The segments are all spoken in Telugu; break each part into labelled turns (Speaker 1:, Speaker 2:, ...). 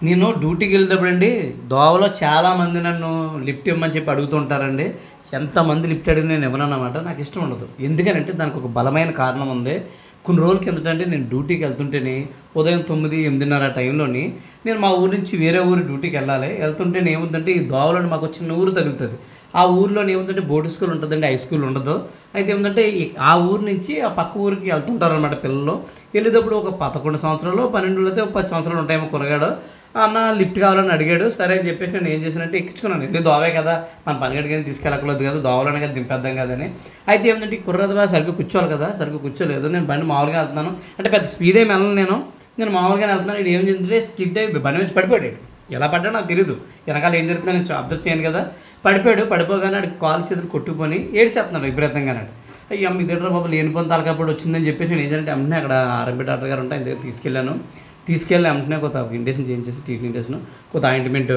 Speaker 1: నేను డ్యూటీకి వెళ్తేప్పుడండి దోవలో చాలామంది నన్ను లిఫ్ట్ ఇవ్వమని చెప్పి అడుగుతుంటారండి. ఎంతమంది లిఫ్ట్ అడిగిన నేను ఇవ్వనన్నమాట. నాకు ఇష్టం ఉండదు. ఎందుకనంటే దానికి ఒక బలమైన కారణం ఉంది. కొన్ని రోజుల కిందటంటే నేను డ్యూటీకి వెళ్తుంటేనే ఉదయం 9, 8:30 టైంలోని నేను మా ఊరి నుంచి వేరే ఊరు డ్యూటీకి వెళ్ళాలి. వెళ్తుంటేనే ఏముందంటే ఈ దోవలోని మాకు చిన్న ఊరు తగులుతుంది. ఆ ఊరిలోనే ఏముందంటే బోర్డు స్కూల్ ఉంటుందండి, హై స్కూల్ ఉండదు. అయితే ఏముందంటే ఆ ఊరు నుంచి ఆ పక్క ఊరికి వెళ్తుంటారు అనమాట పిల్లలు. వెళ్ళేటప్పుడు ఒక 11 సంవత్సరాలు 12 అయితే 10 సంవత్సరాలు ఉంటాయేమో కురగాడు. అన్న లిఫ్ట్ కావాలని అడిగాడు. సరే అని చెప్పేసి నేను ఏం చేశానంటే ఎక్కించుకున్నాను. ఇది దోవే కదా, మన పనిగడికి తీసుకెళ్ళకలేదు కదా, దోవలోనే కదా దింపేద్దాం కదని. అయితే ఏమిటంటే ఈ కుర్రదవా సరిగ్గా కూర్చోవాలి కదా, సరిగ్గా కూర్చోలేదు. నేను బండి మామూలుగా వెళ్తున్నాను, అంటే పెద్ద స్పీడ్ ఏమి వెళ్ళను. నేను మామూలుగానే వెళ్తున్నాను. ఇది ఏం చేస్తుంటే స్కిడ్ అయి బండి మీద పడిపోయాడు. ఎలా పడ్డాడో నాకు తెలియదు. వెనకాల ఏం జరుగుతుందో నేను అబ్జర్వ్ చేయను కదా. పడిపోగానే ఆడికి కాలు చేతులు కొట్టుకొని ఏడ్చేస్తున్నాడు విపరీతంగానే. అయ్యి అమ్మ ఇదేట్రా బాబు లేని పొంది తలకప్పుడు వచ్చిందని చెప్పేసి నేను ఏంటంటే వెంటనే అక్కడ ఆర్ఎంపీ డాక్టర్ గారు ఉంటే ఆయన దగ్గర తీసుకెళ్ళి వెంటనే కొత్త ఇండేషన్ చేంజ్ చేసి టీటీ ఇండేషన్ కొత్త ఆయింట్మెంట్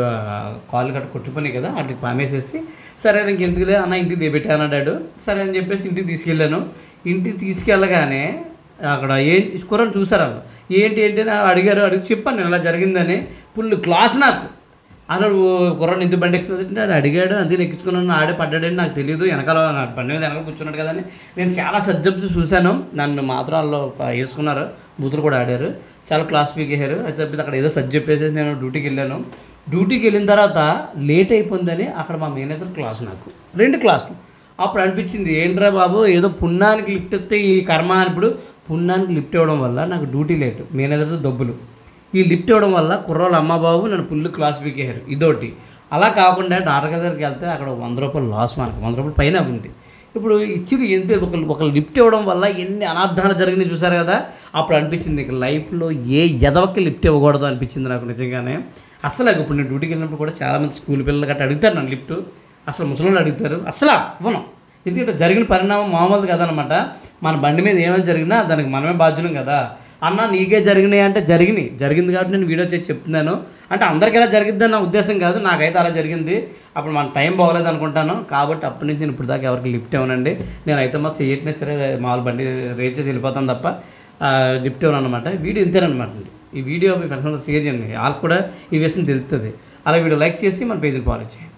Speaker 1: కాళ్ళు గట్ట కొట్టుకుపోయినాయి కదా వాటికి పామేసేసి సరే ఇంకెందుకులే అన్న ఇంటికి దిగబెట్టాను అన్నాడు. సరే అని చెప్పేసి ఇంటికి తీసుకెళ్ళాను. ఇంటికి తీసుకెళ్ళగానే అక్కడ ఏం కుర్రని చూసారు వాళ్ళు. ఏంటి అని అడిగి చెప్పాను నేను ఇలా జరిగిందని. ఫుల్ క్లాస్ నాకు అసలు కుర్రని ఎందుకు బండి ఎక్కుతుంటే అడిగాడు. అందుకే ఎక్కించుకున్నాను. ఆడే పడ్డాడని నాకు తెలియదు. వెనకాల బండి మీద వెనకాల కూర్చున్నాడు కదని నేను చాలా సబ్జెక్ట్స్ చూశాను. నన్ను మాత్రం వాళ్ళు వేసుకున్నారు. బూతులు కూడా ఆడారు. చాలా క్లాస్ పీకేశారు. అది చెప్పి అక్కడ ఏదో సబ్జెక్ట్ వేసేసి నేను డ్యూటీకి వెళ్ళాను. డ్యూటీకి వెళ్ళిన తర్వాత లేట్ అయిపోయిందని అక్కడ మా మేనేజర్ క్లాస్ నాకు 2 క్లాసులు. అప్పుడు అనిపించింది ఏంట్రా బాబు ఏదో పుణ్యానికి లిఫ్ట్ ఇస్తే ఈ కర్మ అని. ఇప్పుడు పుణ్యానికి లిఫ్ట్ ఇవ్వడం వల్ల నాకు డ్యూటీ లేటు, మేనేజర్తో డబ్బులు, ఈ లిఫ్ట్ ఇవ్వడం వల్ల కుర్రోళ్ళు అమ్మ బాబు నన్ను ఫుల్ క్లాస్ పీకేశారు. ఇదోటి. అలా కాకుండా డాక్టర్ దగ్గరికి వెళ్తే అక్కడ 100 రూపాయలు లాస్, మనకు 100 రూపాయలు పైన ఉంది. ఇప్పుడు ఇచ్చి ఎంత ఒక లిఫ్ట్ ఇవ్వడం వల్ల ఎన్ని అనార్థాలు జరిగినాయి చూసారు కదా. అప్పుడు అనిపించింది ఇక లైఫ్లో ఏ ఎదవకి లిఫ్ట్ ఇవ్వకూడదు అనిపించింది నాకు నిజంగానే. అసలు ఇప్పుడు నేను డ్యూటీకి వెళ్ళినప్పుడు కూడా చాలామంది స్కూల్ పిల్లలు గట్రా అడుగుతారు నన్ను లిఫ్ట్. అసలు ముసలోళ్ళు అడుగుతారు, అసలు ఇవ్వను. ఎందుకంటే జరిగిన పరిణామం మామూలు కదనమాట. మన బండి మీద ఏమైనా జరిగినా దానికి మనమే బాధ్యులం కదా. అన్న నీకే జరిగినాయి అంటే జరిగింది కాబట్టి నేను వీడియో చేసి చెప్తున్నాను. అంటే అందరికీ ఎలా జరిగిద్దని నా ఉద్దేశం కాదు, నాకైతే అలా జరిగింది. అప్పుడు మన టైం బాగోలేదు అనుకుంటాను. కాబట్టి అప్పటి నుంచి నేను ఇప్పుడు దాకా ఎవరికి లిఫ్ట్ ఇవ్వనండి. నేనైతే మాకు చేయట్లేదు సరే మామూలు బండి రేట్ చేసి వెళ్ళిపోతాను తప్ప లిఫ్ట్ ఇవ్వను అనమాట. వీడియో ఇంతేనమాట అండి. ఈ వీడియో మీ ఫ్రెండ్స్ అంతా షేర్ చేయండి, వాళ్ళకి కూడా ఈ విషయం తెలుస్తుంది. అలా వీడియో లైక్ చేసి మన పేజీని ఫాలో చేయండి.